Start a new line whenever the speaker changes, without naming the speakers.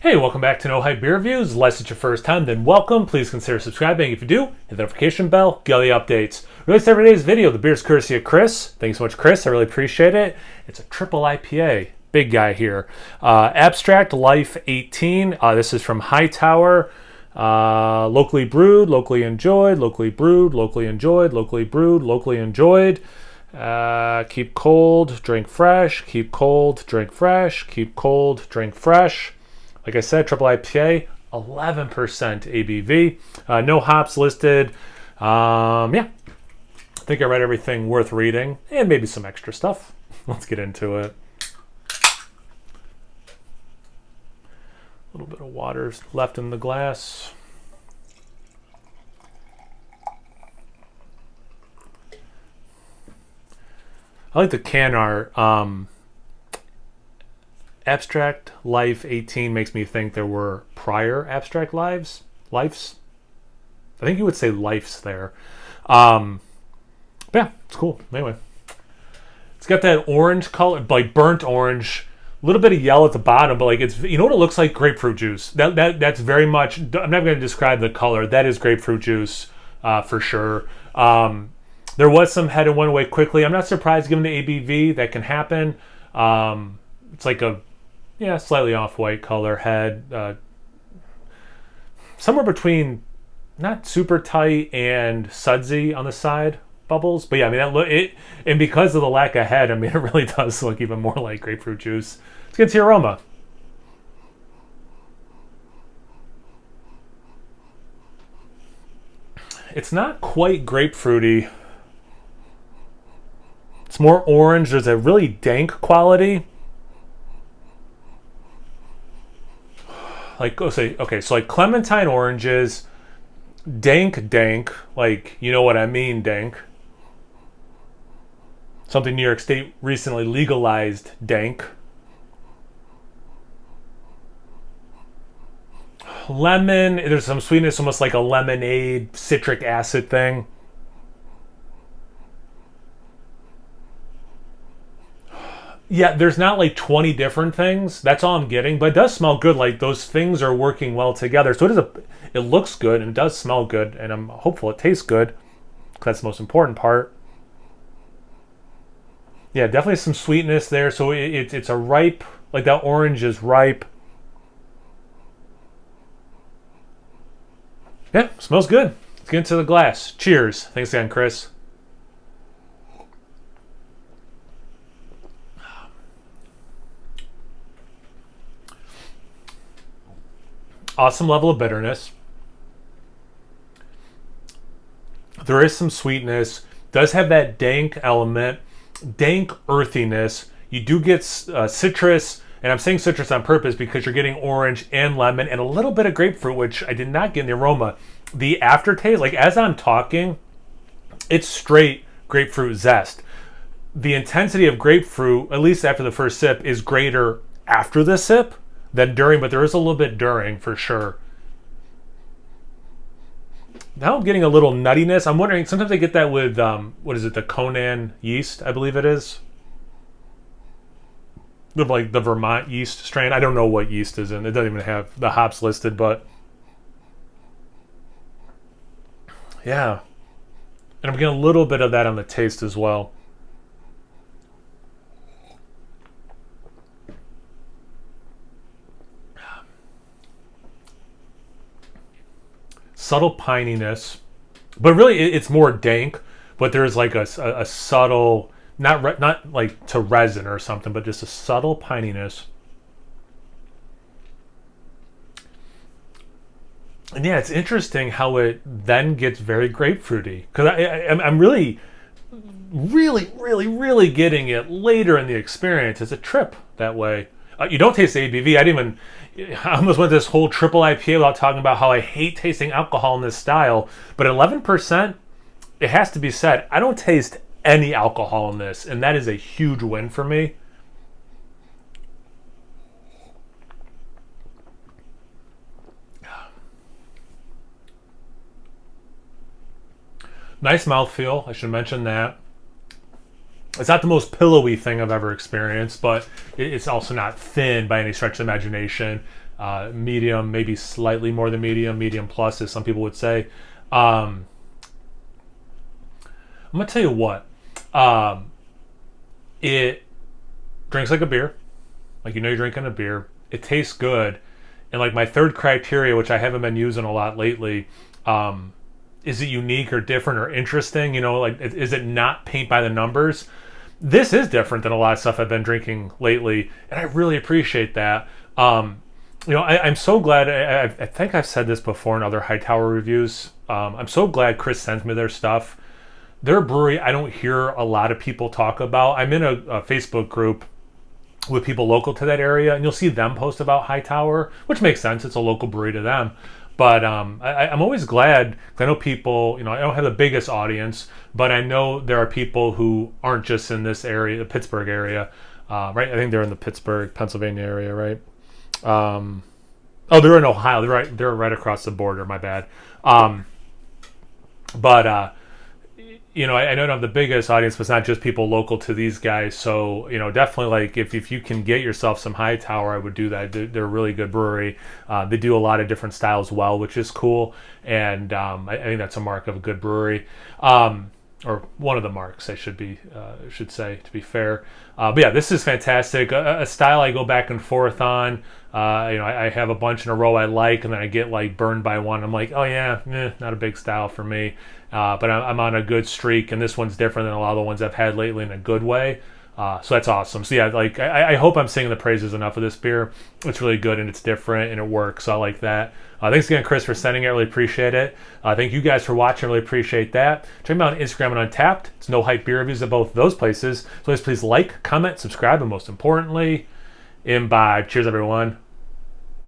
Hey, welcome back to No Hype Beer Reviews. Unless it's your first time, then welcome. Please consider subscribing. If you do, hit the notification bell, get all the updates. Release every day's video. The beer's courtesy of Chris. Thanks so much, Chris. I really appreciate it. It's a triple IPA. Big guy here. Abstract Life 18. This is from Hightower. Locally brewed, locally enjoyed, locally brewed, locally enjoyed, locally brewed, locally enjoyed. Keep cold, drink fresh. Keep cold, drink fresh. Keep cold, drink fresh. Like I said, triple IPA, 11% ABV. No hops listed. Yeah, I think I read everything worth reading and maybe some extra stuff. Let's get into it. A little bit of water's left in the glass. I like the can art. Abstract Life 18 makes me think there were prior Abstract Lives. I think you would say Lifes there. But yeah, it's cool. Anyway, it's got that orange color, like burnt orange, a little bit of yellow at the bottom, but like it's, you know what it looks like? Grapefruit juice. That's very much, I'm not going to describe the color. That is grapefruit juice for sure. There was some head and went away quickly. I'm not surprised given the ABV that can happen. It's like a slightly off-white color head. Somewhere between not super tight and sudsy on the side bubbles. But yeah, I mean, and because of the lack of head, I mean, it really does look even more like grapefruit juice. Let's get to your aroma. It's not quite grapefruity. It's more orange. There's a really dank quality. Like, so like clementine oranges, dank, like, you know what I mean, dank. Something New York State recently legalized, dank. Lemon, there's some sweetness, almost like a lemonade, citric acid thing. Yeah, there's not like 20 different things. That's all I'm getting, but it does smell good. Like those things are working well together. So it looks good and it does smell good, and I'm hopeful it tastes good. That's the most important part. Yeah, definitely some sweetness there. So it's a ripe, like that orange is ripe. Yeah, smells good. Let's get into the glass. Cheers. Thanks again, Chris. Awesome level of bitterness. There is some sweetness. Does have that dank element, dank earthiness. You do get citrus, and I'm saying citrus on purpose because you're getting orange and lemon and a little bit of grapefruit, which I did not get in the aroma. The aftertaste, like as I'm talking, it's straight grapefruit zest. The intensity of grapefruit, at least after the first sip, is greater after the sip than during, but there is a little bit during for sure. Now I'm getting a little nuttiness. I'm wondering, sometimes I get that with, what is it, the Conan yeast, I believe it is. Like the Vermont yeast strain. I don't know what yeast is in. It doesn't even have the hops listed, but yeah. And I'm getting a little bit of that on the taste as well. Subtle pininess, but really it's more dank, but there's like a subtle, not like to resin or something, but just a subtle pininess. And yeah, it's interesting how it then gets very grapefruity, because I'm really getting it later in the experience. It's a trip that way. You don't taste the ABV. I almost went this whole triple IPA without talking about how I hate tasting alcohol in this style. But at 11%, it has to be said, I don't taste any alcohol in this, and that is a huge win for me. Nice mouthfeel. I should mention that. It's not the most pillowy thing I've ever experienced, but it's also not thin by any stretch of the imagination. Medium, maybe slightly more than medium plus, as some people would say. I'm gonna tell you what. It drinks like a beer, like you're drinking a beer. It tastes good, and like my third criteria, which I haven't been using a lot lately, is it unique or different or interesting? Like is it not paint by the numbers? This is different than a lot of stuff I've been drinking lately, and I really appreciate that. I'm so glad. I think I've said this before in other Hightower reviews. I'm so glad Chris sends me their stuff. Their brewery, I don't hear a lot of people talk about. I'm in a Facebook group with people local to that area, and you'll see them post about Hightower, which makes sense. It's a local brewery to them. But I'm always glad. I know people, I don't have the biggest audience, but I know there are people who aren't just in this area, the Pittsburgh area, right? I think they're in the Pittsburgh, Pennsylvania area, right? They're in Ohio. They're right across the border. My bad. I don't have the biggest audience, but it's not just people local to these guys. So, definitely like if you can get yourself some Hightower, I would do that. They're a really good brewery. They do a lot of different styles well, which is cool. And I think that's a mark of a good brewery. Or one of the marks, I should say, to be fair. But yeah, this is fantastic. A style I go back and forth on. I have a bunch in a row I like, and then I get like burned by one. I'm like, oh yeah, not a big style for me. But I'm on a good streak, and this one's different than a lot of the ones I've had lately in a good way. So that's awesome. So yeah, like I hope I'm singing the praises enough of this beer. It's really good, and it's different, and it works. So I like that. Thanks again, Chris, for sending it. I really appreciate it. Thank you guys for watching. I really appreciate that. Check me out on Instagram and Untappd. It's No Hype Beer Reviews at both of those places. So please like, comment, subscribe, and most importantly, imbibe. Cheers, everyone.